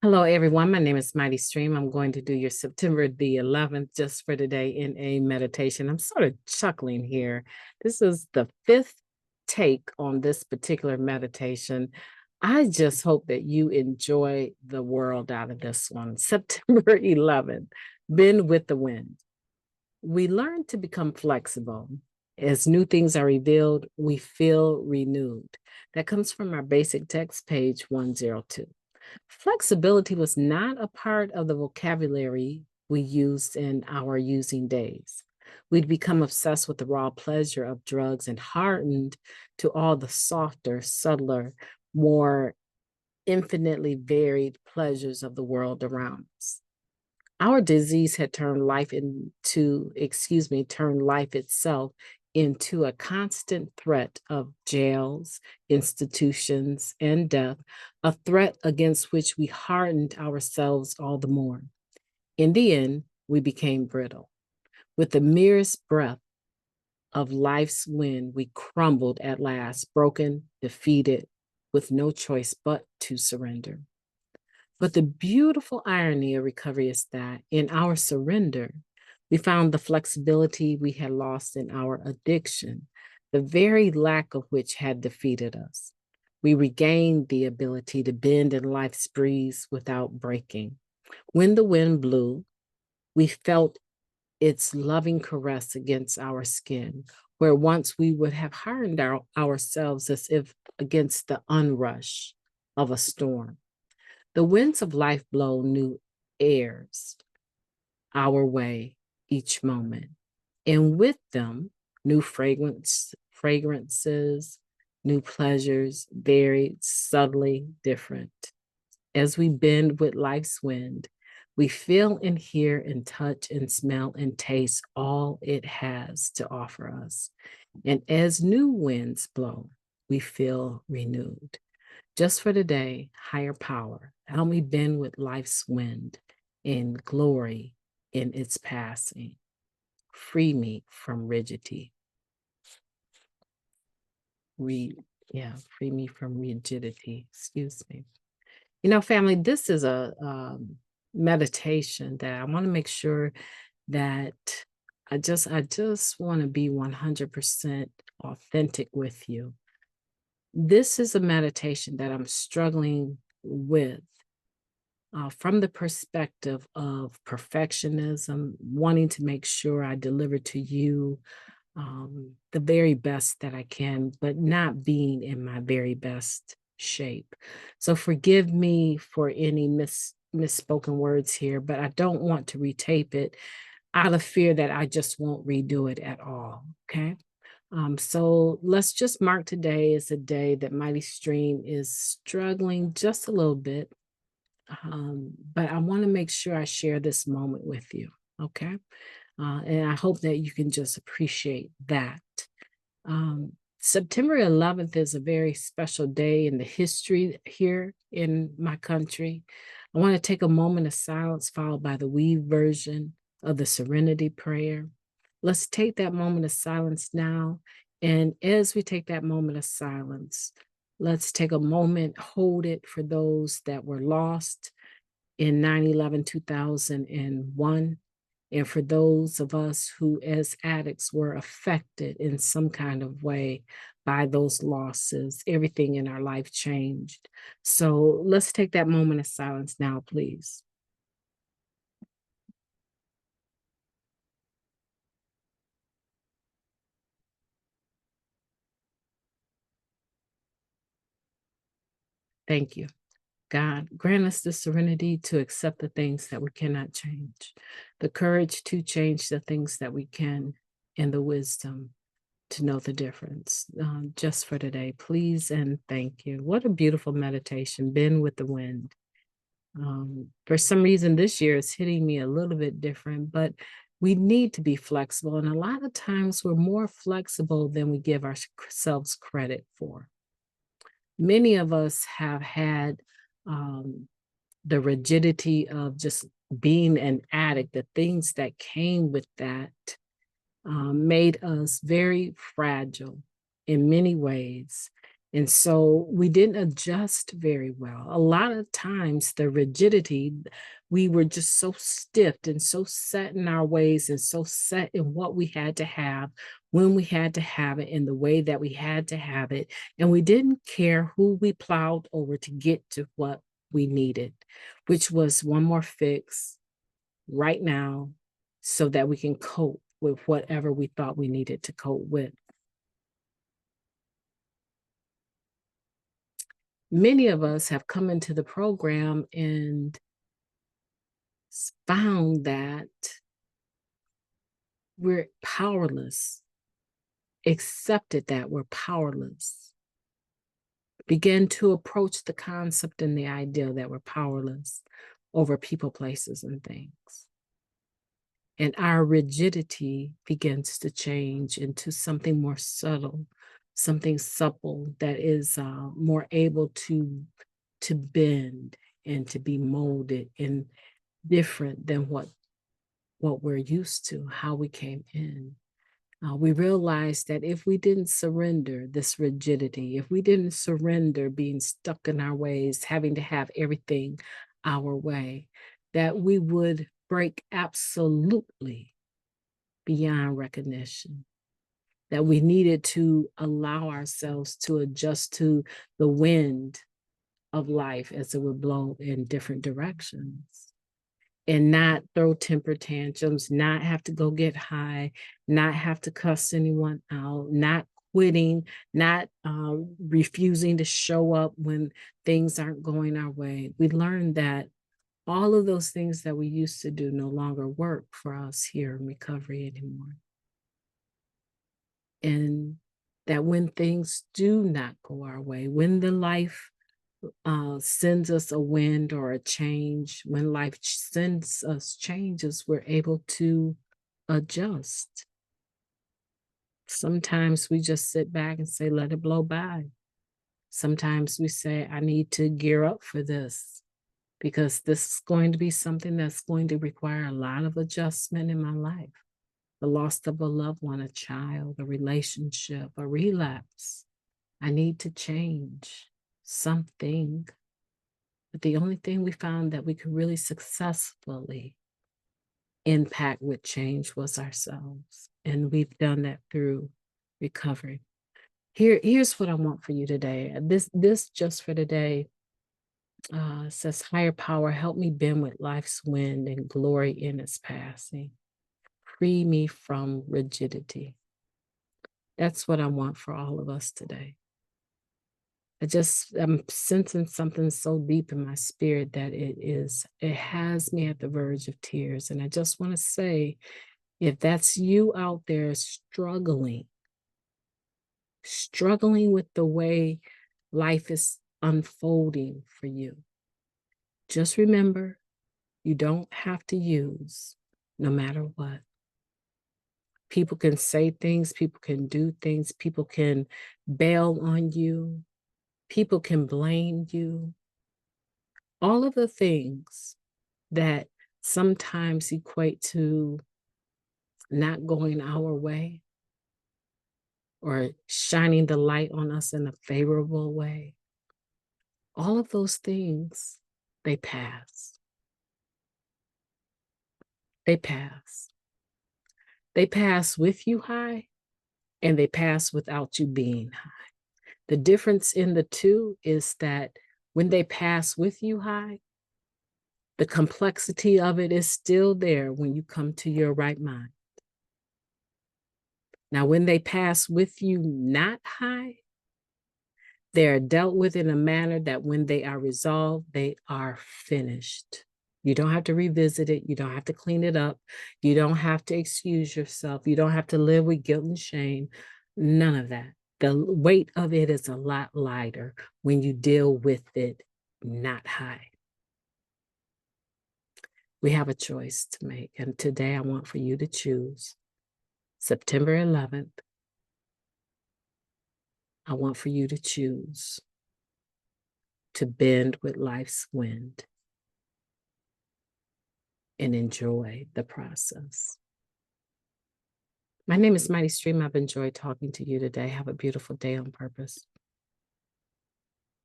Hello, everyone. My name is Mighty Stream. I'm going to do your September the 11th just for today in a meditation. I'm sort of chuckling here. This is the fifth take on this particular meditation. I just hope that you enjoy the world out of this one. September 11th, bend with the wind. We learn to become flexible. As new things are revealed, we feel renewed. That comes from our basic text, page 102. Flexibility was not a part of the vocabulary we used in our using days. We'd become obsessed with the raw pleasure of drugs and hardened to all the softer, subtler, more infinitely varied pleasures of the world around us. Our disease had turned life itself into a constant threat of jails, institutions, and death, a threat against which we hardened ourselves all the more. In the end, we became brittle. With the merest breath of life's wind, we crumbled at last, broken, defeated, with no choice but to surrender. But the beautiful irony of recovery is that in our surrender, we found the flexibility we had lost in our addiction, the very lack of which had defeated us. We regained the ability to bend in life's breeze without breaking. When the wind blew, we felt its loving caress against our skin, where once we would have hardened ourselves as if against the onrush of a storm. The winds of life blow new airs our way each moment, and with them, new fragrances, new pleasures, varied, subtly different. As we bend with life's wind, we feel and hear and touch and smell and taste all it has to offer us. And as new winds blow, we feel renewed. Just for today, higher power, help me bend with life's wind in glory in its passing. Free me from rigidity. Free me from rigidity. Excuse me. You know, family, this is a meditation that I want to make sure that I just want to be 100% authentic with you. This is a meditation that I'm struggling with from the perspective of perfectionism, wanting to make sure I deliver to you the very best that I can, but not being in my very best shape. So forgive me for any misspoken words here, but I don't want to retape it out of fear that I just won't redo it at all, okay? So let's just mark today as a day that Mighty Stream is struggling just a little bit. But I want to make sure I share this moment with you, okay? And I hope that you can just appreciate that. September 11th is a very special day in the history here in my country. I want to take a moment of silence followed by the weave version of the Serenity Prayer. Let's take that moment of silence now. And as we take that moment of silence, let's take a moment, hold it for those that were lost in 9/11, 2001, and for those of us who as addicts were affected in some kind of way by those losses. Everything in our life changed. So let's take that moment of silence now, please. Thank you. God, grant us the serenity to accept the things that we cannot change, the courage to change the things that we can, and the wisdom to know the difference. Just for today, please and thank you. What a beautiful meditation. Bend with the wind. For some reason, this year it's hitting me a little bit different, but we need to be flexible. And a lot of times we're more flexible than we give ourselves credit for. Many of us have had the rigidity of just being an addict, the things that came with that made us very fragile in many ways. And so we didn't adjust very well. A lot of times, the rigidity, we were just so stiff and so set in our ways and so set in what we had to have, when we had to have it, in the way that we had to have it. And we didn't care who we plowed over to get to what we needed, which was one more fix right now so that we can cope with whatever we thought we needed to cope with. Many of us have come into the program and found that we're powerless, accepted that we're powerless, began to approach the concept and the idea that we're powerless over people, places, and things. And our rigidity begins to change into something more subtle, something supple that is more able to bend and to be molded and different than what we're used to, how we came in. We realized that if we didn't surrender this rigidity, if we didn't surrender being stuck in our ways, having to have everything our way, that we would break absolutely beyond recognition, that we needed to allow ourselves to adjust to the wind of life as it would blow in different directions, and not throw temper tantrums, not have to go get high, not have to cuss anyone out, not quitting, not refusing to show up when things aren't going our way. We learned that all of those things that we used to do no longer work for us here in recovery anymore. And that when things do not go our way, when the life sends us a wind or a change, when life sends us changes, we're able to adjust. Sometimes we just sit back and say, let it blow by. Sometimes we say, I need to gear up for this because this is going to be something that's going to require a lot of adjustment in my life. The loss of a loved one, a child, a relationship, a relapse. I need to change something. But the only thing we found that we could really successfully impact with change was ourselves. And we've done that through recovery. Here's what I want for you today. This just for today says, higher power, help me bend with life's wind and glory in its passing. Free me from rigidity. That's what I want for all of us today. I'm sensing something so deep in my spirit that it has me at the verge of tears. And I just want to say, if that's you out there struggling with the way life is unfolding for you, just remember, you don't have to use no matter what. People can say things, people can do things, people can bail on you, people can blame you. All of the things that sometimes equate to not going our way or shining the light on us in a favorable way, all of those things, they pass. They pass. They pass with you high, and they pass without you being high. The difference in the two is that when they pass with you high, the complexity of it is still there when you come to your right mind. Now, when they pass with you not high, they are dealt with in a manner that when they are resolved, they are finished. You don't have to revisit it. You don't have to clean it up. You don't have to excuse yourself. You don't have to live with guilt and shame. None of that. The weight of it is a lot lighter when you deal with it not high. We have a choice to make. And today I want for you to choose September 11th. I want for you to choose to bend with life's wind and enjoy the process. My name is Mighty Stream. I've enjoyed talking to you today. Have a beautiful day on purpose.